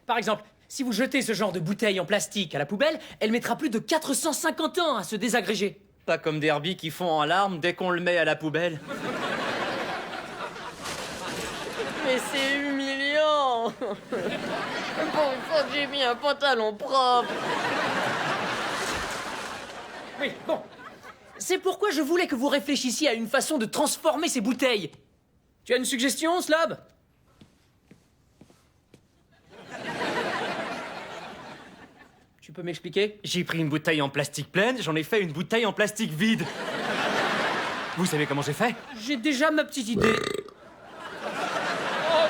Par exemple, si vous jetez ce genre de bouteille en plastique à la poubelle, elle mettra plus de 450 ans à se désagréger. Pas comme Derby qui fond en larmes dès qu'on le met à la poubelle. Mais c'est humiliant. Pour une fois que j'ai mis un pantalon propre. Oui, bon. C'est pourquoi je voulais que vous réfléchissiez à une façon de transformer ces bouteilles. Tu as une suggestion, Slab? Tu peux m'expliquer? J'ai pris une bouteille en plastique pleine, j'en ai fait une bouteille en plastique vide. Vous savez comment j'ai fait? J'ai déjà ma petite idée. Oh,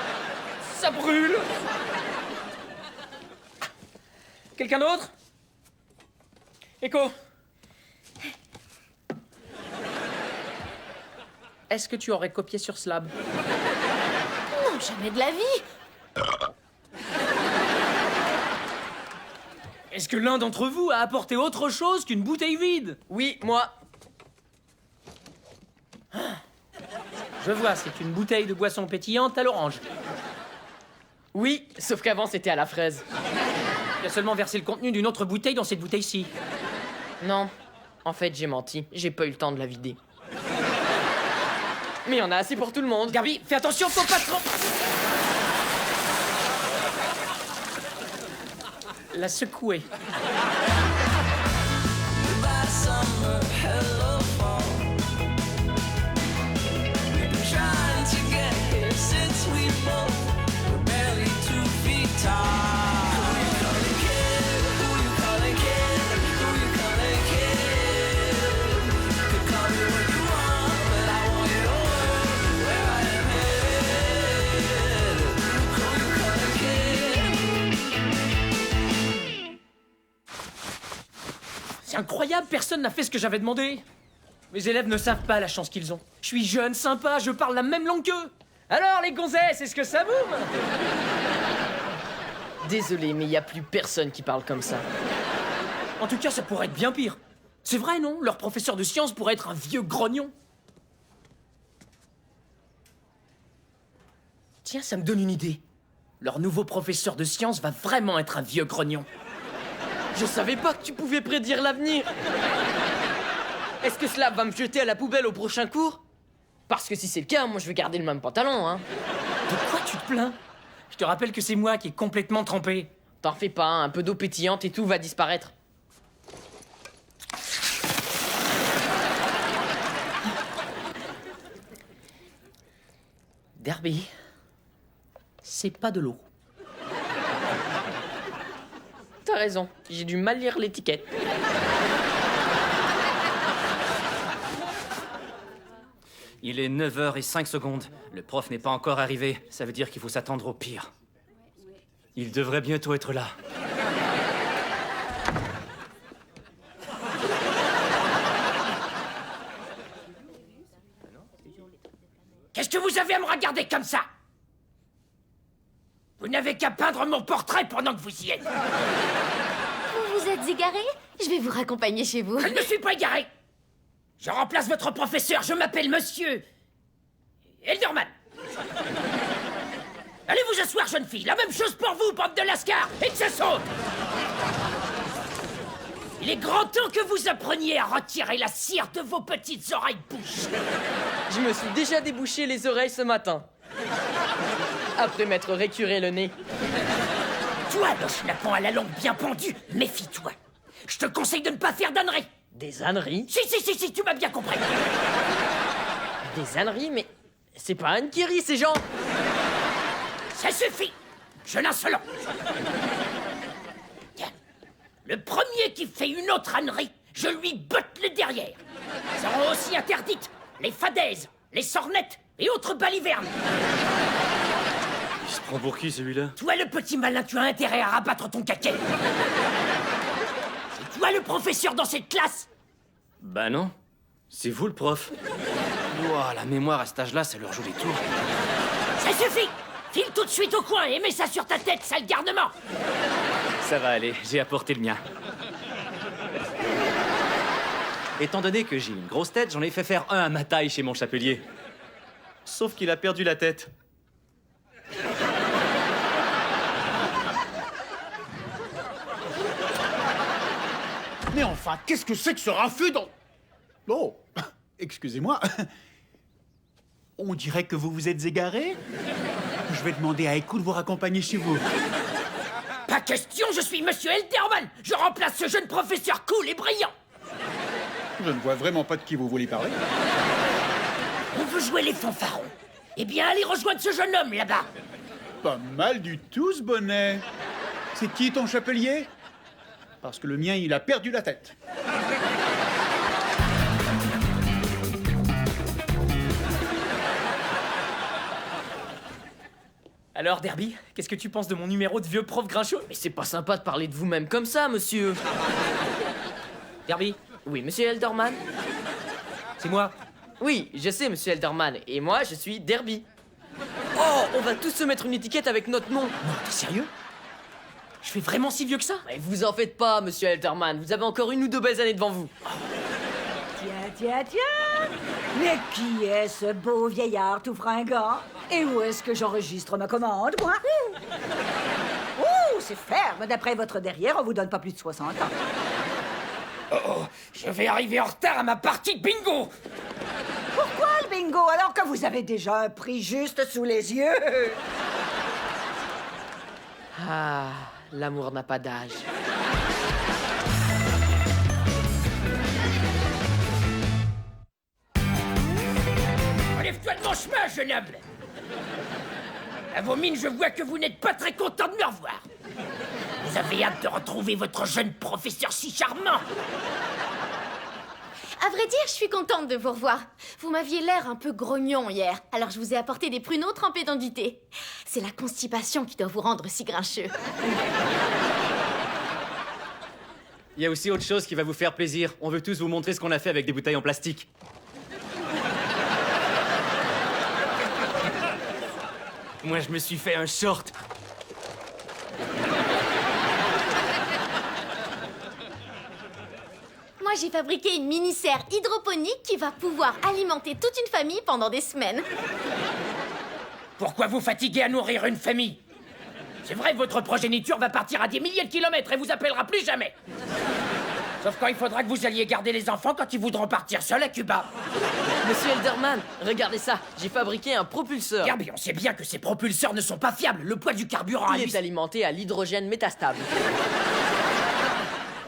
ça brûle. Quelqu'un d'autre? Echo. Est-ce que tu aurais copié sur Slab? Non, jamais de la vie. Est-ce que l'un d'entre vous a apporté autre chose qu'une bouteille vide? Oui, moi. Je vois, c'est une bouteille de boisson pétillante à l'orange. Oui, sauf qu'avant c'était à la fraise. Tu as seulement versé le contenu d'une autre bouteille dans cette bouteille-ci. Non, en fait j'ai menti. J'ai pas eu le temps de la vider. Mais il y en a assez pour tout le monde. Garby, fais attention, faut pas trop... La secouer. C'est incroyable, personne n'a fait ce que j'avais demandé. Mes élèves ne savent pas la chance qu'ils ont. Je suis jeune, sympa, je parle la même langue qu'eux. Alors, les gonzesses, est-ce que ça boum? Désolé, mais il y a plus personne qui parle comme ça. En tout cas, ça pourrait être bien pire. C'est vrai, non? Leur professeur de sciences pourrait être un vieux grognon. Tiens, ça me donne une idée. Leur nouveau professeur de sciences va vraiment être un vieux grognon. Je savais pas que tu pouvais prédire l'avenir. Est-ce que Slab va me jeter à la poubelle au prochain cours? Parce que si c'est le cas, moi je vais garder le même pantalon, hein. De quoi tu te plains? Je te rappelle que c'est moi qui est complètement trempé. T'en fais pas, un peu d'eau pétillante et tout va disparaître. Derby, c'est pas de l'eau. T'as raison, j'ai dû mal lire l'étiquette. Il est 9h05. Le prof n'est pas encore arrivé. Ça veut dire qu'il faut s'attendre au pire. Il devrait bientôt être là. Qu'est-ce que vous avez à me regarder comme ça? Vous n'avez qu'à peindre mon portrait pendant que vous y êtes. Vous vous êtes égaré? Je vais vous raccompagner chez vous. Je ne me suis pas égaré. Je remplace votre professeur, je m'appelle monsieur... Elderman. Allez vous asseoir, jeune fille. La même chose pour vous, bande de lascars. Et que ça saute. Il est grand temps que vous appreniez à retirer la cire de vos petites oreilles bouches. Je me suis déjà débouché les oreilles ce matin. Après m'être récuré le nez. Toi, le schnapon à la langue bien pendue, méfie-toi. Je te conseille de ne pas faire d'âneries. Des âneries? Si, tu m'as bien compris. Des âneries? Mais c'est pas Anne qui rit, ces gens. Ça suffit, jeune insolent. Tiens, le premier qui fait une autre ânerie, je lui botte le derrière. Seront aussi interdites les fadaises, les sornettes et autres balivernes. Il se prend pour qui, celui-là? Toi, le petit malin, tu as intérêt à rabattre ton caquet. C'est toi le professeur dans cette classe? Bah non. C'est vous, le prof. Ouah, la mémoire à cet âge-là, ça leur joue des tours. Ça suffit. File tout de suite au coin et mets ça sur ta tête, sale garnement. Ça va aller, j'ai apporté le mien. Étant donné que j'ai une grosse tête, j'en ai fait faire un à ma taille chez mon chapelier. Sauf qu'il a perdu la tête. Mais enfin, qu'est-ce que c'est que ce raffut dans... Oh, excusez-moi. On dirait que vous vous êtes égaré. Je vais demander à Echo de vous raccompagner chez vous. Pas question, je suis Monsieur Elderman. Je remplace ce jeune professeur cool et brillant. Je ne vois vraiment pas de qui vous voulez parler. On veut jouer les fanfarons. Eh bien, allez rejoindre ce jeune homme là-bas. Pas mal du tout, ce bonnet. C'est qui ton chapelier? Parce que le mien, il a perdu la tête. Alors, Derby, qu'est-ce que tu penses de mon numéro de vieux prof grincheux? Mais c'est pas sympa de parler de vous-même comme ça, monsieur. Derby? Oui, monsieur Elderman? C'est moi. Oui, je sais, monsieur Elderman. Et moi, je suis Derby. Oh, on va tous se mettre une étiquette avec notre nom. Non, t'es sérieux? Je fais vraiment si vieux que ça? Mais vous en faites pas, monsieur Elderman. Vous avez encore 1 ou 2 belles années devant vous. Tiens. Mais qui est ce beau vieillard tout fringant? Et où est-ce que j'enregistre ma commande, moi? Ouh, c'est ferme. D'après votre derrière, on vous donne pas plus de 60 ans. Oh, je vais arriver en retard à ma partie de bingo. Pourquoi le bingo, alors que vous avez déjà un prix juste sous les yeux? Ah, l'amour n'a pas d'âge. Enlève-toi de mon chemin, jeune homme. À vos mines, je vois que vous n'êtes pas très content de me revoir. Vous avez hâte de retrouver votre jeune professeur si charmant. À vrai dire, je suis contente de vous revoir. Vous m'aviez l'air un peu grognon hier, alors je vous ai apporté des pruneaux trempés dans du thé. C'est la constipation qui doit vous rendre si grincheux. Il y a aussi autre chose qui va vous faire plaisir. On veut tous vous montrer ce qu'on a fait avec des bouteilles en plastique. Moi, je me suis fait un short. Moi, j'ai fabriqué une mini-serre hydroponique qui va pouvoir alimenter toute une famille pendant des semaines. Pourquoi vous fatiguer à nourrir une famille? C'est vrai, votre progéniture va partir à des milliers de kilomètres et vous appellera plus jamais. Sauf quand il faudra que vous alliez garder les enfants quand ils voudront partir seuls à Cuba. Monsieur Elderman, regardez ça. J'ai fabriqué un propulseur. Derby, on sait bien que ces propulseurs ne sont pas fiables. Le poids du carburant à Il lui... est alimenté à l'hydrogène métastable.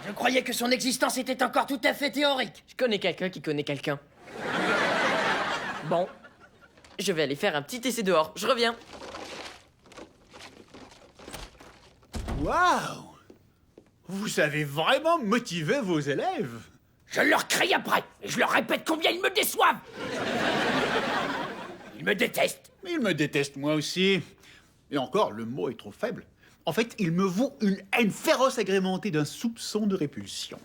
Je croyais que son existence était encore tout à fait théorique. Je connais quelqu'un qui connaît quelqu'un. Bon, je vais aller faire un petit essai dehors. Je reviens. Waouh! Vous savez vraiment motiver vos élèves? Je leur crie après et je leur répète combien ils me déçoivent. Ils me détestent. Ils me détestent moi aussi. Et encore, le mot est trop faible. En fait, ils me vouent une haine féroce agrémentée d'un soupçon de répulsion.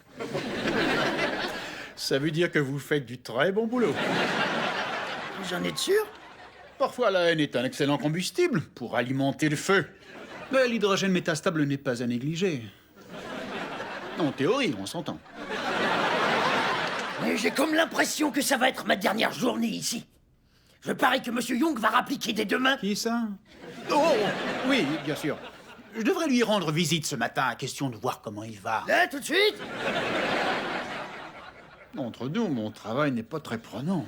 Ça veut dire que vous faites du très bon boulot. J'en ai de sûr? Parfois, la haine est un excellent combustible pour alimenter le feu. Mais l'hydrogène métastable n'est pas à négliger. En théorie, on s'entend. Mais j'ai comme l'impression que ça va être ma dernière journée ici. Je parie que Monsieur Young va rappliquer dès demain. Qui ça? Oh, oui, bien sûr. Je devrais lui rendre visite ce matin, question de voir comment il va. Là, tout de suite? Entre nous, mon travail n'est pas très prenant.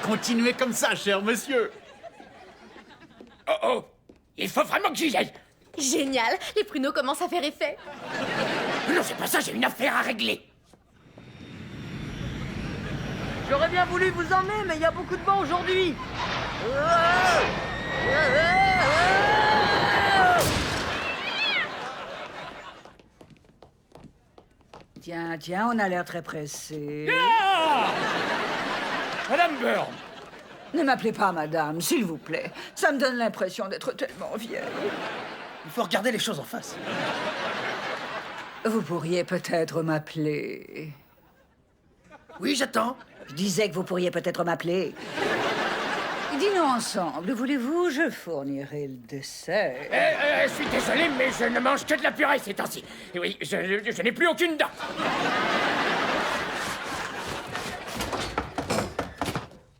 Continuez comme ça, cher monsieur. Oh, il faut vraiment que j'y aille. Génial, les pruneaux commencent à faire effet. Non, c'est pas ça, j'ai une affaire à régler. J'aurais bien voulu vous emmener, mais il y a beaucoup de vent aujourd'hui. Tiens, on a l'air très pressé. Madame Burn. Ne m'appelez pas madame, s'il vous plaît. Ça me donne l'impression d'être tellement vieille. Il faut regarder les choses en face. Vous pourriez peut-être m'appeler... Oui, j'attends. Je disais que vous pourriez peut-être m'appeler. Dînons ensemble, voulez-vous? Je fournirai le dessert. Je suis désolé, mais je ne mange que de la purée ces temps-ci. Et oui, je n'ai plus aucune dent.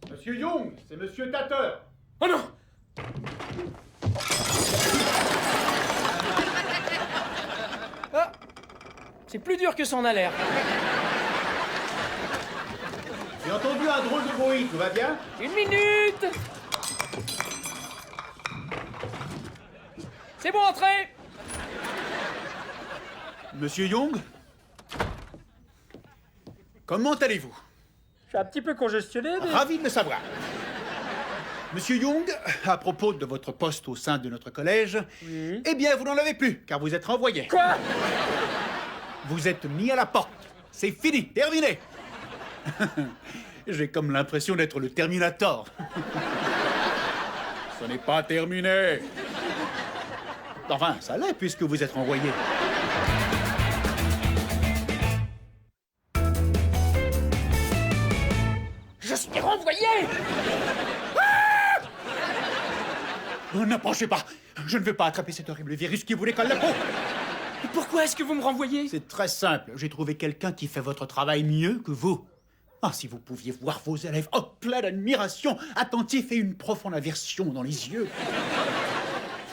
Monsieur Young, c'est monsieur Tatter. Oh non! C'est plus dur que ça en a l'air. J'ai entendu un drôle de bruit, tout va bien? Une minute! C'est bon, entrez! Monsieur Young? Comment allez-vous? Je suis un petit peu congestionné, mais... Ravi de le savoir. Monsieur Young, à propos de votre poste au sein de notre collège, eh bien, vous n'en avez plus, car vous êtes renvoyé. Quoi? Vous êtes mis à la porte. C'est fini, terminé. J'ai comme l'impression d'être le Terminator. Ce n'est pas terminé. Enfin, ça l'est, puisque vous êtes renvoyé. Je suis renvoyé! Oh, n'approchez pas. Je ne veux pas attraper cet horrible virus qui vous décolle la peau. Pourquoi est-ce que vous me renvoyez? C'est très simple. J'ai trouvé quelqu'un qui fait votre travail mieux que vous. Ah, si vous pouviez voir vos élèves, oh, plein d'admiration, attentifs et une profonde aversion dans les yeux.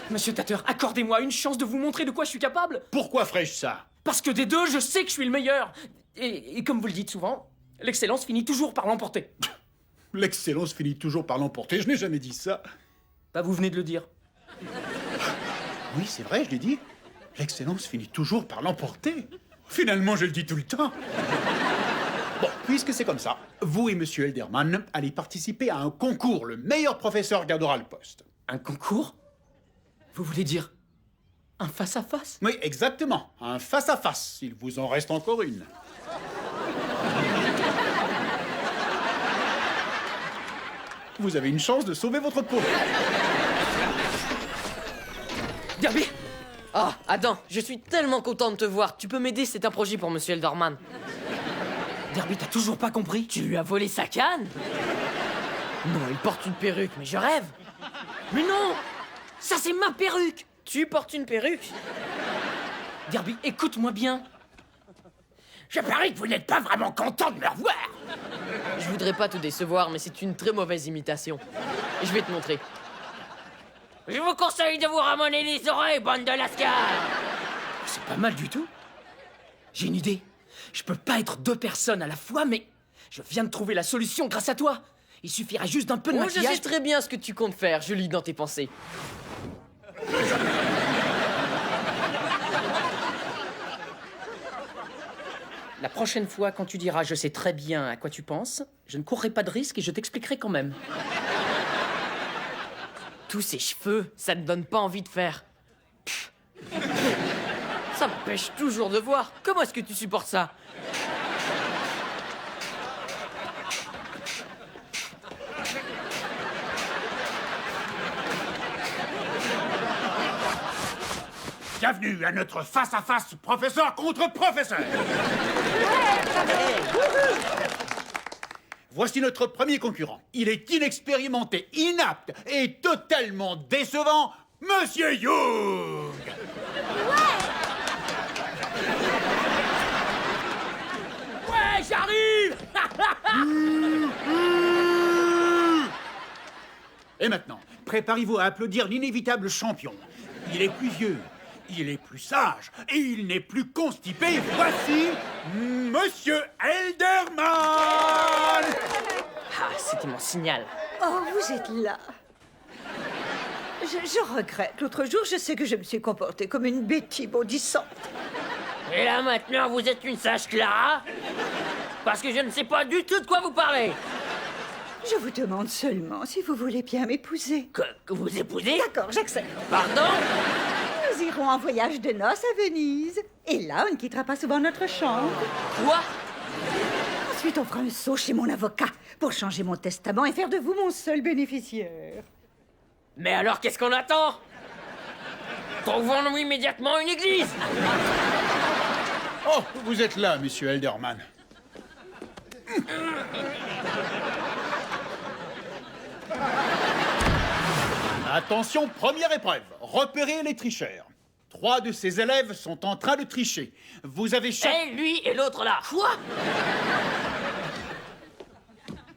Monsieur Tatter, accordez-moi une chance de vous montrer de quoi je suis capable. Pourquoi ferais-je ça? Parce que des deux, je sais que je suis le meilleur. Et comme vous le dites souvent, l'excellence finit toujours par l'emporter. L'excellence finit toujours par l'emporter. Je n'ai jamais dit ça. Bah, vous venez de le dire. Oui, c'est vrai, je l'ai dit. L'excellence finit toujours par l'emporter. Finalement, je le dis tout le temps. Bon, puisque c'est comme ça, vous et Monsieur Elderman allez participer à un concours. Le meilleur professeur gardera le poste. Un concours? Vous voulez dire un face-à-face? Oui, exactement. Un face-à-face. Il vous en reste encore une. Vous avez une chance de sauver votre peau. Derby! Ah, Adam, je suis tellement content de te voir. Tu peux m'aider, c'est un projet pour Monsieur Elderman. Derby, t'as toujours pas compris? Tu lui as volé sa canne? Non, il porte une perruque, mais je rêve. Mais non! Ça, c'est ma perruque! Tu portes une perruque? Derby, écoute-moi bien. Je parie que vous n'êtes pas vraiment content de me revoir! Je voudrais pas te décevoir, mais c'est une très mauvaise imitation. Je vais te montrer. Je vous conseille de vous ramener les oreilles, bande de lascars! C'est pas mal du tout. J'ai une idée. Je peux pas être deux personnes à la fois, mais je viens de trouver la solution grâce à toi. Il suffira juste d'un peu de maquillage. Je sais très bien ce que tu comptes faire. Je lis dans tes pensées. La prochaine fois, quand tu diras « je sais très bien à quoi tu penses », je ne courrai pas de risque et je t'expliquerai quand même. Tous ces cheveux, ça ne donne pas envie de faire. Pff. Ça m'empêche toujours de voir. Comment est-ce que tu supportes ça? Bienvenue à notre face-à-face professeur contre professeur. Voici notre premier concurrent. Il est inexpérimenté, inapte et totalement décevant, Monsieur Young. Ouais, j'arrive! Et maintenant, préparez-vous à applaudir l'inévitable champion. Il est plus vieux, il est plus sage et il n'est plus constipé. Voici Monsieur Elderman. Ah, c'était mon signal. Oh, vous êtes là. Je regrette. L'autre jour, je sais que je me suis comportée comme une bêtise maudissante. Et là maintenant, vous êtes une sage Clara? Parce que je ne sais pas du tout de quoi vous parlez. Je vous demande seulement si vous voulez bien m'épouser. Que vous épousez? D'accord, j'accepte. Pardon? Nous irons en voyage de noces à Venise. Et là, on ne quittera pas souvent notre chambre. Quoi? Ensuite, on fera un saut chez mon avocat pour changer mon testament et faire de vous mon seul bénéficiaire. Mais alors qu'est-ce qu'on attend? Trouvons-nous immédiatement une église! Oh, vous êtes là, Monsieur Elderman. Attention, première épreuve. Repérez les tricheurs. 3 de ces élèves sont en train de tricher. Vous avez Et lui et l'autre là. Quoi?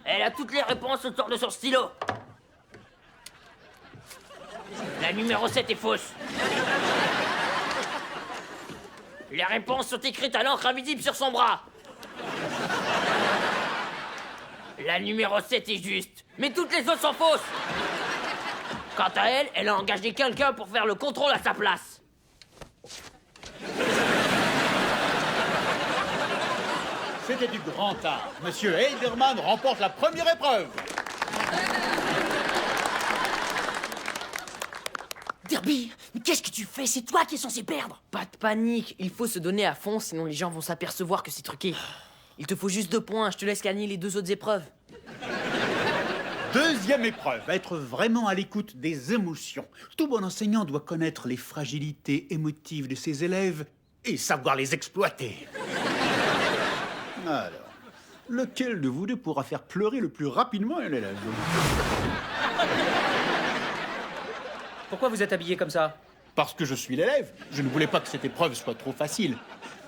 Elle a toutes les réponses autour de son stylo. La numéro 7 est fausse. Les réponses sont écrites à l'encre invisible sur son bras. La numéro 7 est juste, mais toutes les autres sont fausses. Quant à elle, elle a engagé quelqu'un pour faire le contrôle à sa place. C'était du grand art. Monsieur Elderman remporte la première épreuve. Derby, mais qu'est-ce que tu fais? C'est toi qui es censé perdre. Pas de panique, il faut se donner à fond, sinon les gens vont s'apercevoir que c'est truqué. Il te faut juste 2 points, je te laisse gagner les 2 autres épreuves. Deuxième épreuve, être vraiment à l'écoute des émotions. Tout bon enseignant doit connaître les fragilités émotives de ses élèves et savoir les exploiter. Alors, lequel de vous deux pourra faire pleurer le plus rapidement un élève? Pourquoi vous êtes habillé comme ça? Parce que je suis l'élève. Je ne voulais pas que cette épreuve soit trop facile.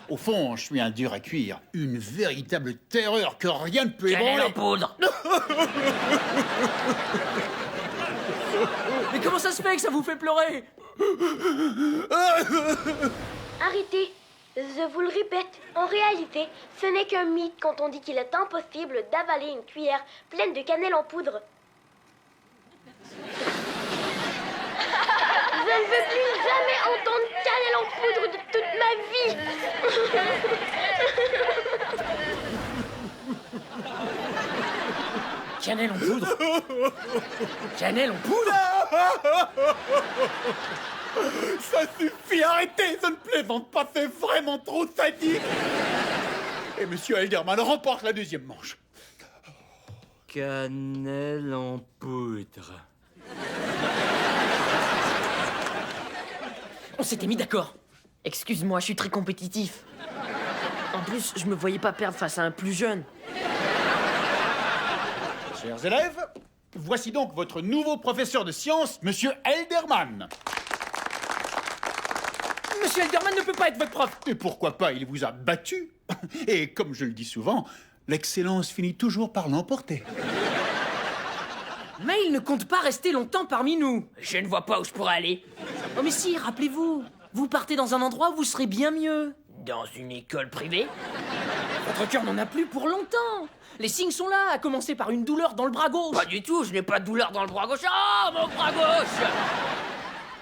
Au fond, je suis un dur à cuire. Une véritable terreur que rien ne peut Cannelle en ébranler. poudre. Mais comment ça se fait que ça vous fait pleurer? Arrêtez. Je vous le répète, en réalité, ce n'est qu'un mythe quand on dit qu'il est impossible d'avaler une cuillère pleine de cannelle en poudre. Je ne veux plus jamais entendre cannelle en poudre de toute ma vie. Cannelle en poudre? Cannelle en poudre? Ça suffit, arrêtez, je ne plaisante pas, c'est vraiment trop sadique. Et Monsieur Elderman remporte la deuxième manche. Cannelle en poudre. On s'était mis d'accord. Excuse-moi, je suis très compétitif. En plus, je me voyais pas perdre face à un plus jeune. Chers élèves, voici donc votre nouveau professeur de sciences, Monsieur Elderman. Monsieur Elderman ne peut pas être votre prof. Et pourquoi pas, il vous a battu. Et comme je le dis souvent, l'excellence finit toujours par l'emporter. Mais il ne compte pas rester longtemps parmi nous. Je ne vois pas où je pourrais aller. Oh mais si, rappelez-vous. Vous partez dans un endroit où vous serez bien mieux. Dans une école privée? Votre cœur n'en a plus pour longtemps. Les signes sont là, à commencer par une douleur dans le bras gauche. Pas du tout, je n'ai pas de douleur dans le bras gauche. Ah, mon bras gauche!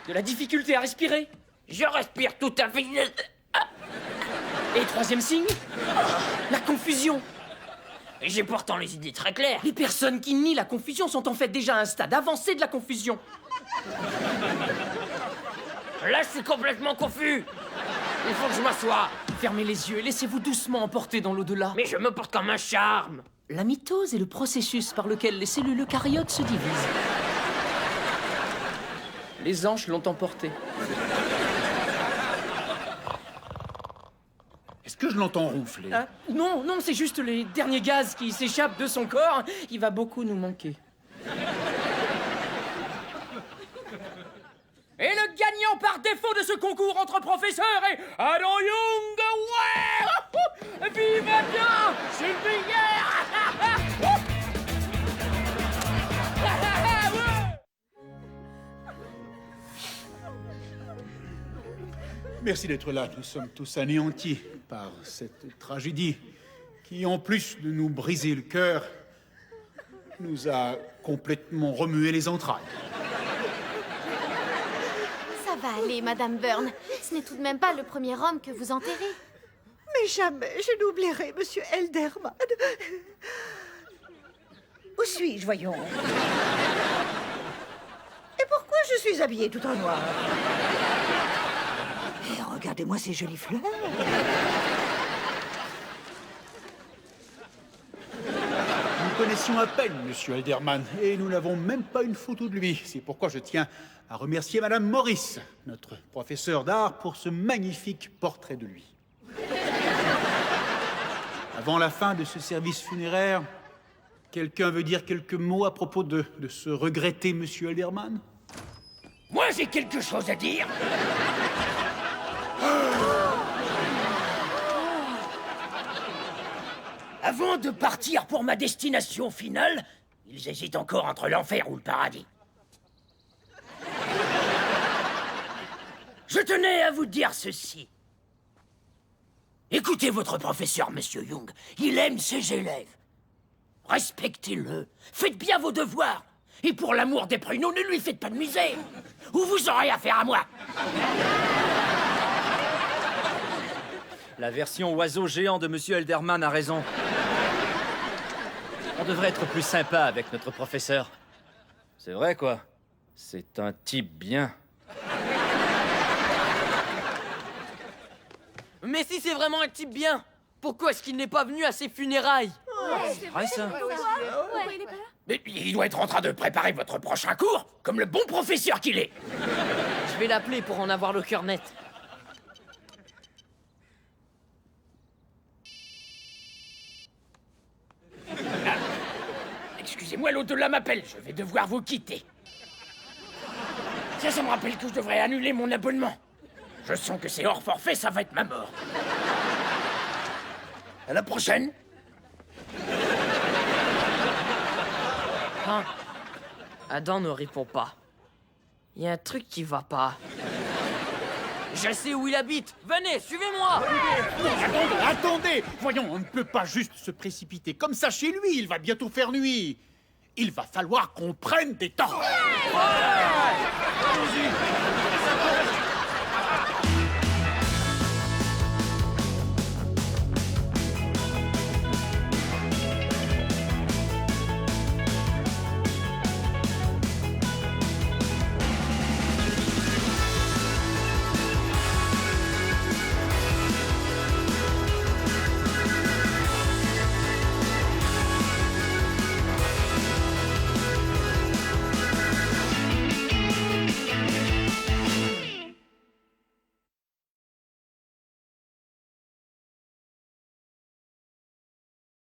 De la difficulté à respirer. Je respire tout à fait. Et troisième signe, la confusion. J'ai pourtant les idées très claires. Les personnes qui nient la confusion sont en fait déjà à un stade avancé de la confusion. Là, je suis complètement confus. Il faut que je m'assoie. Fermez les yeux et laissez-vous doucement emporter dans l'au-delà. Mais je me porte comme un charme. La mitose est le processus par lequel les cellules eucaryotes se divisent. Les anges l'ont emporté. Est-ce que je l'entends rouffler? Ah, non, c'est juste les derniers gaz qui s'échappent de son corps. Il va beaucoup nous manquer. Et le gagnant par défaut de ce concours entre professeurs est Adam Young. Ouais! Vive bien, Sylvière! Merci d'être là. Nous sommes tous anéantis par cette tragédie qui, en plus de nous briser le cœur, nous a complètement remué les entrailles. Ça va aller, Madame Byrne. Ce n'est tout de même pas le premier homme que vous enterrez. Mais jamais je n'oublierai Monsieur Elderman. Où suis-je, voyons? Et pourquoi je suis habillée tout en noir? Et regardez-moi ces jolies fleurs. Nous connaissions à peine Monsieur Elderman et nous n'avons même pas une photo de lui. C'est pourquoi je tiens à remercier Madame Morris, notre professeure d'art, pour ce magnifique portrait de lui. Avant la fin de ce service funéraire, quelqu'un veut dire quelques mots à propos de ce regretté Monsieur Elderman? Moi, j'ai quelque chose à dire. Avant de partir pour ma destination finale, ils hésitent encore entre l'enfer ou le paradis. Je tenais à vous dire ceci. Écoutez votre professeur, monsieur Young. Il aime ses élèves. Respectez-le. Faites bien vos devoirs. Et pour l'amour des pruneaux, ne lui faites pas de misère. Ou vous aurez affaire à moi. La version oiseau géant de Monsieur Elderman a raison. On devrait être plus sympa avec notre professeur. C'est vrai, quoi. C'est un type bien. Mais si c'est vraiment un type bien, pourquoi est-ce qu'il n'est pas venu à ses funérailles? C'est vrai, ça. Mais il doit être en train de préparer votre prochain cours, comme le bon professeur qu'il est. Je vais l'appeler pour en avoir le cœur net. Excusez-moi, l'au-delà m'appelle. Je vais devoir vous quitter. Ça me rappelle que je devrais annuler mon abonnement. Je sens que c'est hors forfait, ça va être ma mort. À la prochaine. Hein? Adam ne répond pas. Il y a un truc qui va pas. Je sais où il habite. Venez, suivez-moi. Attendez! Voyons, on ne peut pas juste se précipiter comme ça chez lui, il va bientôt faire nuit. Il va falloir qu'on prenne des temps.